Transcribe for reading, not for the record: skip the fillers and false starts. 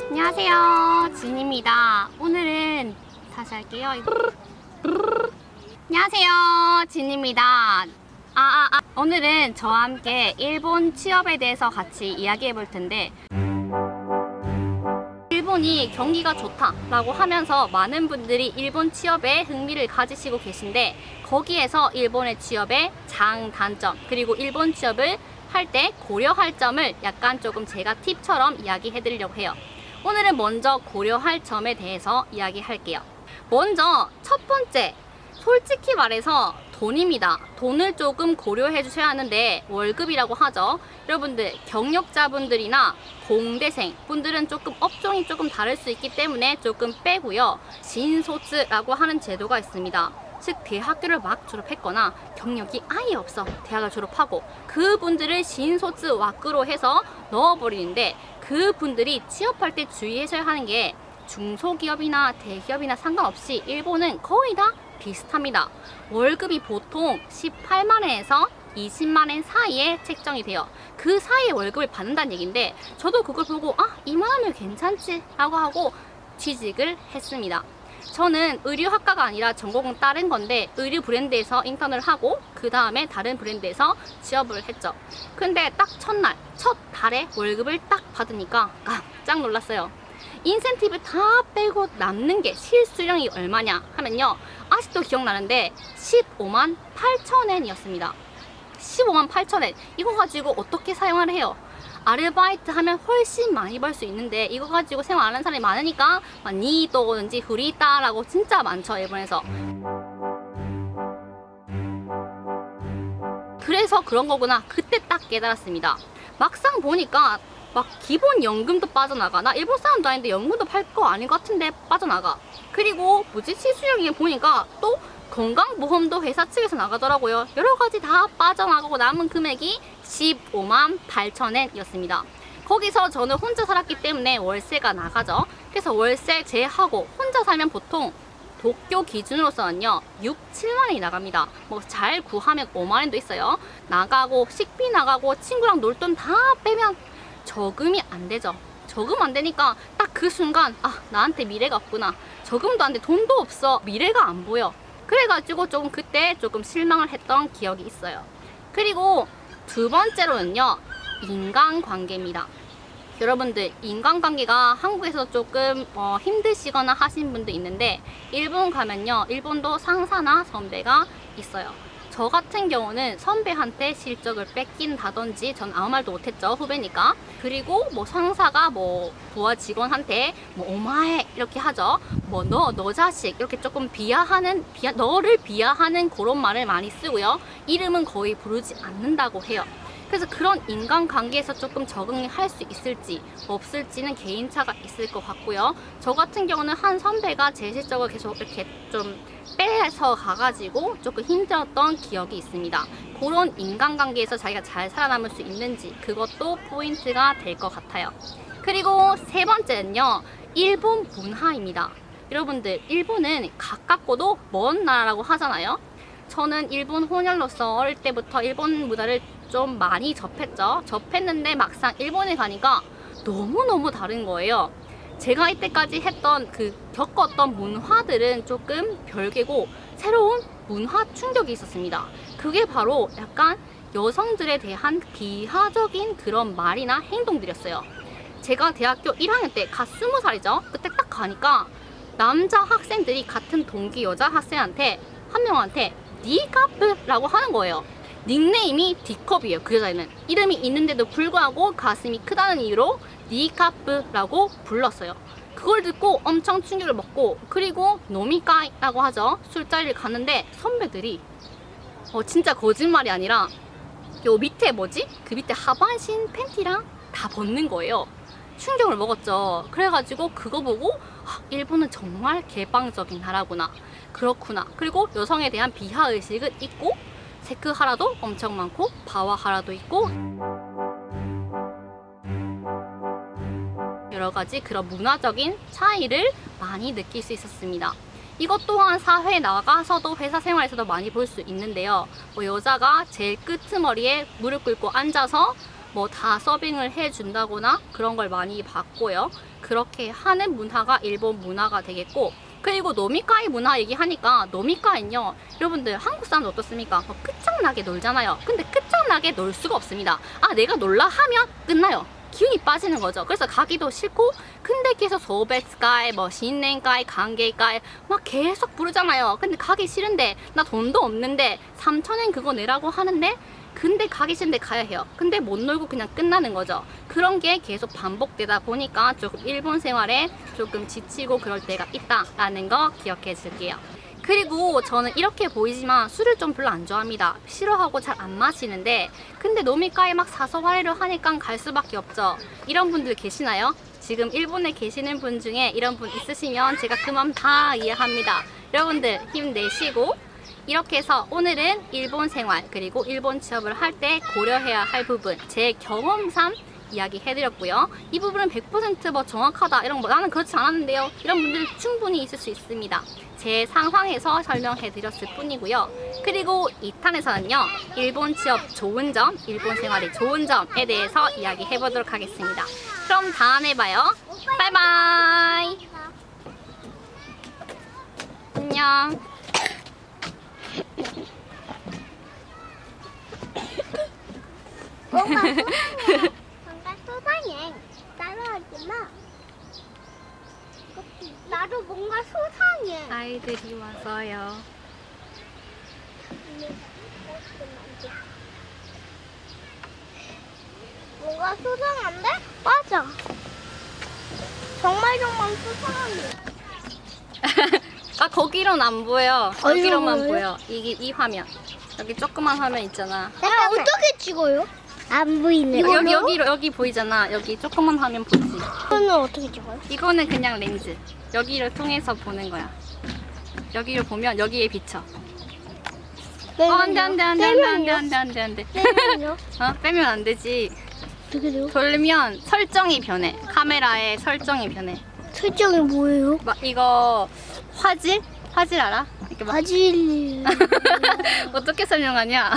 안녕하세요, 진입니다. 오늘은 다시 할게요. 안녕하세요, 진입니다. 오늘은 저와 함께 일본 취업에 대해서 같이 이야기해 볼 텐데, 일본이 경기가 좋다라고 하면서 많은 분들이 일본 취업에 흥미를 가지시고 계신데, 거기에서 일본의 취업의 장단점, 그리고 일본 취업을 할 때 고려할 점을 약간 조금 제가 팁처럼 이야기해 드리려고 해요. 오늘은 먼저 고려할 점에 대해서 이야기할게요. 먼저 첫 번째, 솔직히 말해서 돈입니다. 돈을 조금 고려해 주셔야 하는데, 월급이라고 하죠. 여러분들 경력자분들이나 공대생 분들은 조금 업종이 조금 다를 수 있기 때문에 조금 빼고요. 신소츠라고 하는 제도가 있습니다. 즉 대학교를 막 졸업했거나 경력이 아예 없어 대학을 졸업하고, 그분들을 신소츠 와크로 해서 넣어버리는데, 그분들이 취업할 때 주의하셔야 하는 게, 중소기업이나 대기업이나 상관없이 일본은 거의 다 비슷합니다. 월급이 보통 18만엔에서 20만엔 사이에 책정이 돼요. 그 사이에 월급을 받는다는 얘기인데, 저도 그걸 보고 이만하면 괜찮지 라고 하고 취직을 했습니다. 저는 의류학과가 아니라 전공은 다른 건데, 의류 브랜드에서 인턴을 하고 그 다음에 다른 브랜드에서 취업을 했죠. 근데 딱 첫날, 첫 달에 월급을 딱 받으니까 깜짝 놀랐어요. 인센티브 다 빼고 남는 게 실수령이 얼마냐 하면요, 아직도 기억나는데 15만 8천엔이었습니다. 15만 8천엔. 이거 가지고 어떻게 사용을 해요? 아르바이트 하면 훨씬 많이 벌 수 있는데, 이거 가지고 생활 안 하는 사람이 많으니까 니또든지 후리따라고 진짜 많죠, 일본에서. 그래서 그런 거구나, 그때 딱 깨달았습니다. 막상 보니까 막 기본 연금도 빠져나가. 나 일본 사람도 아닌데 연금도 팔 거 아닌 것 같은데 빠져나가. 그리고 실수령이 보니까 또 건강보험도 회사 측에서 나가더라고요. 여러가지 다 빠져나가고 남은 금액이 15만 8천엔 이었습니다. 거기서 저는 혼자 살았기 때문에 월세가 나가죠. 그래서 월세 제하고 혼자 살면 보통 도쿄 기준으로서는요 6, 7만원이 나갑니다. 뭐 잘 구하면 5만원도 있어요. 나가고 식비 나가고 친구랑 놀 돈 다 빼면 저금이 안 되죠. 저금 안 되니까 딱 그 순간 나한테 미래가 없구나. 저금도 안 돼, 돈도 없어, 미래가 안 보여. 그래가지고 조금 그때 조금 실망을 했던 기억이 있어요. 그리고 두 번째로는요, 인간관계입니다. 여러분들 인간관계가 한국에서 조금 힘드시거나 하신 분도 있는데, 일본 가면요, 일본도 상사나 선배가 있어요. 저 같은 경우는 선배한테 실적을 뺏긴다든지, 전 아무 말도 못했죠, 후배니까. 그리고 뭐 상사가 뭐 부하 직원한테 뭐 오마에 이렇게 하죠. 뭐 너 자식 이렇게 조금 너를 비하하는 그런 말을 많이 쓰고요. 이름은 거의 부르지 않는다고 해요. 그래서 그런 인간관계에서 조금 적응할 수 있을지 없을지는 개인차가 있을 것 같고요. 저 같은 경우는 한 선배가 제 실적을 계속 이렇게 좀 빼서 가가지고 조금 힘들었던 기억이 있습니다. 그런 인간관계에서 자기가 잘 살아남을 수 있는지, 그것도 포인트가 될 것 같아요. 그리고 세 번째는요, 일본 문화입니다. 여러분들 일본은 가깝고도 먼 나라라고 하잖아요. 저는 일본 혼혈로서 어릴 때부터 일본 문화를 좀 많이 접했는데 막상 일본에 가니까 너무너무 다른 거예요. 제가 이때까지 겪었던 문화들은 조금 별개고, 새로운 문화 충격이 있었습니다. 그게 바로 약간 여성들에 대한 비하적인 그런 말이나 행동들이었어요. 제가 대학교 1학년 때 20살이죠. 그때 딱 가니까 남자 학생들이 같은 동기 여자 학생한테 한 명한테 니카프라고 하는 거예요. 닉네임이 D컵이에요. 그 여자애는 이름이 있는데도 불구하고 가슴이 크다는 이유로 니카프라고 불렀어요. 그걸 듣고 엄청 충격을 먹고, 그리고 노미카이라고 하죠. 술자리를 갔는데 선배들이 진짜 거짓말이 아니라 요 밑에 그 밑에 하반신 팬티랑 다 벗는 거예요. 충격을 먹었죠. 그래가지고 그거 보고 일본은 정말 개방적인 나라구나, 그렇구나. 그리고 여성에 대한 비하의식은 있고, 세크하라도 엄청 많고 바와하라도 있고, 여러가지 그런 문화적인 차이를 많이 느낄 수 있었습니다. 이것 또한 사회에 나가서도 회사 생활에서도 많이 볼 수 있는데요. 뭐 여자가 제일 끄트머리에 무릎 꿇고 앉아서 뭐 다 서빙을 해준다거나 그런 걸 많이 봤고요. 그렇게 하는 문화가 일본 문화가 되겠고, 그리고 노미카이 문화 얘기하니까 노미카이는요, 여러분들 한국 사람들 어떻습니까? 끝장나게 놀잖아요. 근데 끝장나게 놀 수가 없습니다. 아, 내가 놀라 하면 끝나요. 기운이 빠지는 거죠. 그래서 가기도 싫고, 근데 계속 소베스카이, 뭐 신년가이, 관계가이 막 계속 부르잖아요. 근데 가기 싫은데, 나 돈도 없는데 3,000엔 그거 내라고 하는데, 근데 가기 싫은데 가야 해요. 근데 못 놀고 그냥 끝나는 거죠. 그런 게 계속 반복되다 보니까 조금 일본 생활에 조금 지치고 그럴 때가 있다라는 거 기억해 줄게요. 그리고 저는 이렇게 보이지만 술을 좀 별로 안 좋아합니다. 싫어하고 잘 안 마시는데, 근데 노미카에 막 사서 화해를 하니까 갈 수밖에 없죠. 이런 분들 계시나요? 지금 일본에 계시는 분 중에 이런 분 있으시면 제가 그 마음 다 이해합니다. 여러분들 힘내시고, 이렇게 해서 오늘은 일본 생활 그리고 일본 취업을 할 때 고려해야 할 부분, 제 경험상 이야기 해드렸고요. 이 부분은 100% 뭐 정확하다 이런 거 나는 그렇지 않았는데요, 이런 분들 충분히 있을 수 있습니다. 제 상황에서 설명해 드렸을 뿐이고요. 그리고 2탄에서는요, 일본 취업 좋은 점, 일본 생활이 좋은 점에 대해서 이야기 해보도록 하겠습니다. 그럼 다음에 봐요. 바이바이. 안녕. 뭔가 소상해. 뭔가 소상해. 따라하지 마. 나도 뭔가 소상해. 아이들이 와서요. 뭔가 소상한데? 맞아. 정말 소상한데. 아, 거기로는 안 보여. 여기로만 보여요? 보여. 이 화면. 여기 조그만 화면 있잖아. 어떻게 찍어요? 안 보이네. 여기 보이잖아. 여기 조그만 화면 보이지? 이거는 어떻게 찍어요? 이거는 그냥 렌즈. 여기를 통해서 보는 거야. 여기를 보면 여기에 비쳐. 안 돼, 안 돼, 안 돼, 안 돼, 안 돼, 안 돼, 안 돼, 안 돼. 빼면요? 빼면 안 되지. 어떻게 돼요? 돌면 설정이 변해. 카메라의 설정이 변해. 설정이 뭐예요? 막 이거 화질? 화질 알아? 이렇게 막 바질. 어떻게 설명하냐?